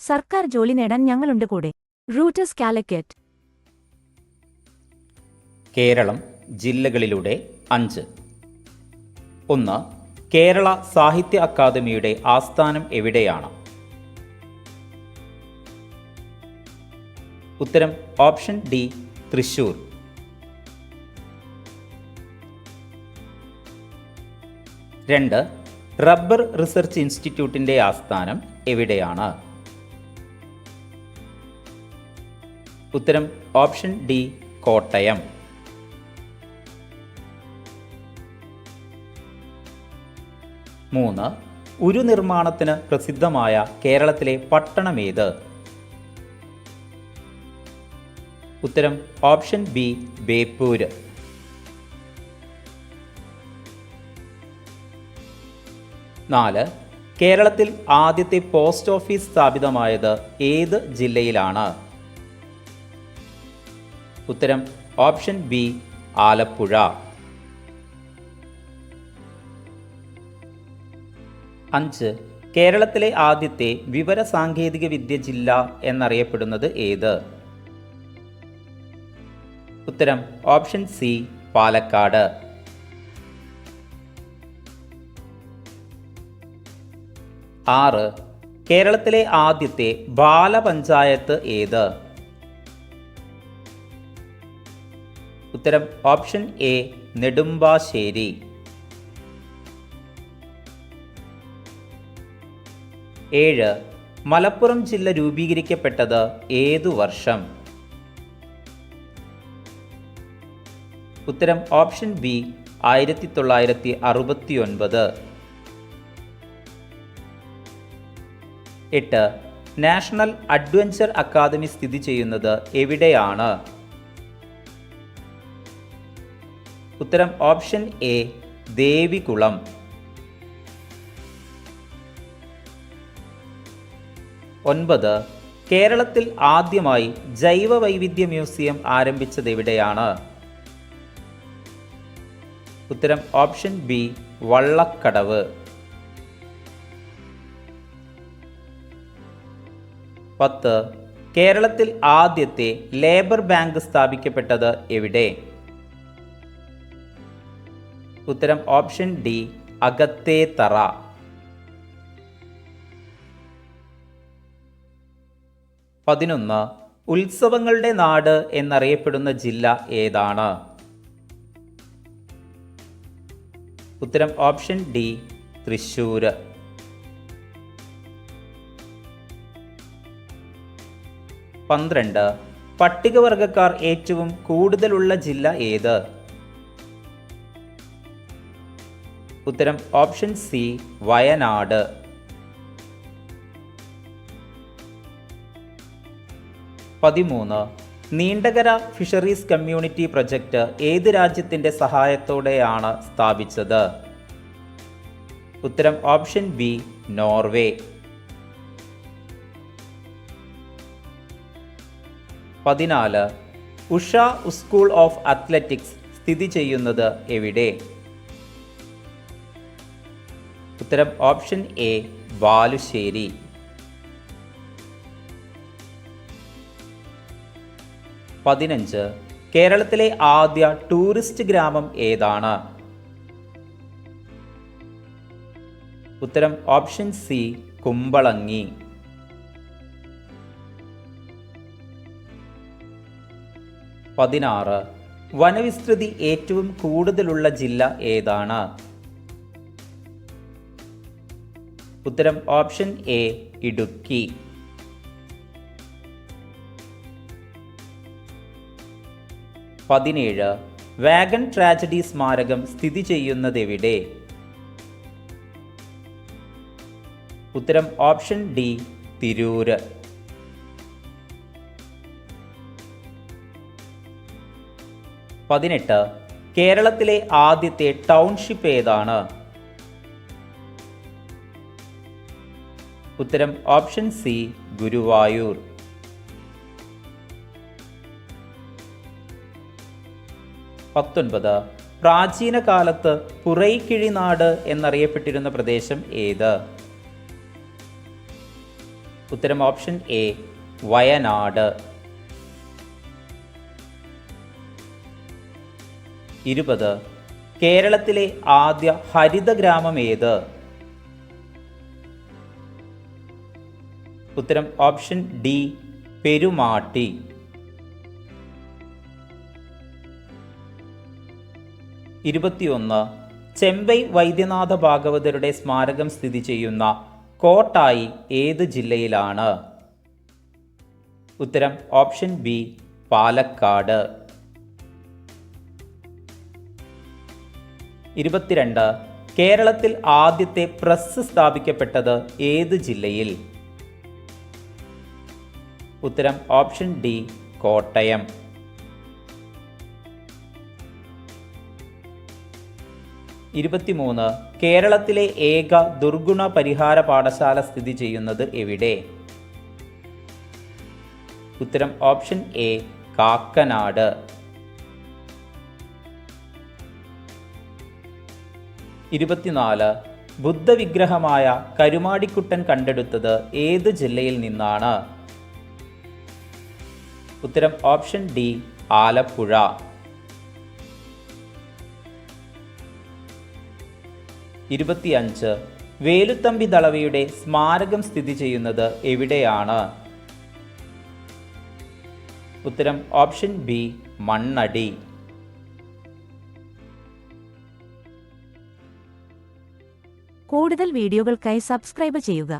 സർക്കാർ ജോലി നേടാൻ ഞങ്ങളുണ്ട് കൂടെ. റൂട്ടസ് കാലിക്കറ്റ്. കേരളം ജില്ലകളിലൂടെ 5. 1. കേരള സാഹിത്യ അക്കാദമിയുടെ ആസ്ഥാനം എവിടെയാണ്? ഉത്തരം option D, Thrissur. 2. Rubber research ഇൻസ്റ്റിറ്റ്യൂട്ടിൻ്റെ ആസ്ഥാനം എവിടെയാണ്? ഉത്തരം ഓപ്ഷൻ ഡി, കോട്ടയം. 3. ഉരു നിർമ്മാണത്തിന് പ്രസിദ്ധമായ കേരളത്തിലെ പട്ടണമേത്? ഉത്തരം ഓപ്ഷൻ ബി, ബേപ്പൂര്. 4. കേരളത്തിൽ ആദ്യത്തെ പോസ്റ്റ് ഓഫീസ് സ്ഥാപിതമായത് ഏത് ജില്ലയിലാണ്? ഉത്തരം ഓപ്ഷൻ ബി, ആലപ്പുഴ. 5. കേരളത്തിലെ ആദ്യത്തെ വിവര സാങ്കേതിക വിദ്യ ജില്ല എന്നറിയപ്പെടുന്നത് ഏത്? ഉത്തരം ഓപ്ഷൻ സി, പാലക്കാട്. 6. കേരളത്തിലെ ആദ്യത്തെ ബാലപഞ്ചായത്ത് ഏത്? ഉത്തരം ഓപ്ഷൻ എ, നെടുമ്പാശ്ശേരി. 7. മലപ്പുറം ജില്ല രൂപീകരിക്കപ്പെട്ടത് ഏതു വർഷം? ഉത്തരം option B, 1969. 8. National adventure academy സ്ഥിതി ചെയ്യുന്നത് എവിടെയാണ്? ഉത്തരം ഓപ്ഷൻ എ, ദേവികുളം. 9. കേരളത്തിൽ ആദ്യമായി ജൈവ വൈവിധ്യ മ്യൂസിയം ആരംഭിച്ചത് എവിടെയാണ്? ഉത്തരം ഓപ്ഷൻ ബി, വള്ളക്കടവ്. 10. കേരളത്തിൽ ആദ്യത്തെ ലേബർ ബാങ്ക് സ്ഥാപിക്കപ്പെട്ടത് എവിടെ? ഉത്തരം ഓപ്ഷൻ ഡി, അകത്തേത്തറ. 11. ഉത്സവങ്ങളുടെ നാട് എന്നറിയപ്പെടുന്ന ജില്ല ഏതാണ്? ഉത്തരം ഓപ്ഷൻ ഡി, തൃശ്ശൂർ. 12. പട്ടികവർഗക്കാർ ഏറ്റവും കൂടുതലുള്ള ജില്ല ഏത്? ഉത്തരം option C, Wayanad. 13. Neendakara fisheries community project ഏത് രാജ്യത്തിൻ്റെ സഹായത്തോടെയാണ് സ്ഥാപിച്ചത്? ഉത്തരം option B, Norway. 14. Usha school of athletics സ്ഥിതി ചെയ്യുന്നത് എവിടെ? ഉത്തരം ഓപ്ഷൻ എ, ബാലുശ്ശേരി. 15. കേരളത്തിലെ ആദ്യ ടൂറിസ്റ്റ് ഗ്രാമം ഏതാണ്? ഉത്തരം ഓപ്ഷൻ സി, കുമ്പളങ്ങി. 16. വനവിസ്തൃതി ഏറ്റവും കൂടുതലുള്ള ജില്ല ഏതാണ്? ഉത്തരം option A, Idukki. 17. Wagon tragedy സ്മാരകം സ്ഥിതി ചെയ്യുന്നതെവിടെ? ഉത്തരം ഓപ്ഷൻ ഡി, തിരൂര്. 18. കേരളത്തിലെ ആദ്യത്തെ ടൗൺഷിപ്പ് ഏതാണ്? ഉത്തരം ഓപ്ഷൻ സി, ഗുരുവായൂർ. 19. പ്രാചീന കാലത്ത് പുറൈക്കിഴിനാട് എന്നറിയപ്പെട്ടിരുന്ന പ്രദേശം ഏത്? ഉത്തരം ഓപ്ഷൻ എ വയനാട്. 20. കേരളത്തിലെ ആദ്യ ഹരിത ഗ്രാമം ഏത്? ഉത്തരം ഓപ്ഷൻ ഡി പെരുമാട്ടി. 21. ചെമ്പൈ വൈദ്യനാഥ ഭാഗവതരുടെ സ്മാരകം സ്ഥിതി ചെയ്യുന്ന കോട്ടായി ഏത് ജില്ലയിലാണ്? ഉത്തരം ഓപ്ഷൻ ബി പാലക്കാട്. 22. കേരളത്തിൽ ആദ്യത്തെ പ്രസ് സ്ഥാപിക്കപ്പെട്ടത് ഏത് ജില്ലയിൽ? ഉത്തരം ഓപ്ഷൻ ഡി കോട്ടയം. 23. കേരളത്തിലെ ഏക ദുർഗുണ പരിഹാര പാഠശാല സ്ഥിതി ചെയ്യുന്നത് എവിടെ? ഉത്തരം ഓപ്ഷൻ എ കാക്കനാട്. 24. ബുദ്ധവിഗ്രഹമായ കരുമാടിക്കുട്ടൻ കണ്ടെടുത്തത് ഏത് ജില്ലയിൽ നിന്നാണ്? ഉത്തരം ഓപ്ഷൻ ഡി ആലപ്പുഴ. 25. വേലുത്തമ്പി ദളവയുടെ സ്മാരകം സ്ഥിതി ചെയ്യുന്നത് എവിടെയാണ്? ഉത്തരം ഓപ്ഷൻ ബി മണ്ണടി. കൂടുതൽ വീഡിയോകൾക്കായി സബ്സ്ക്രൈബ് ചെയ്യുക.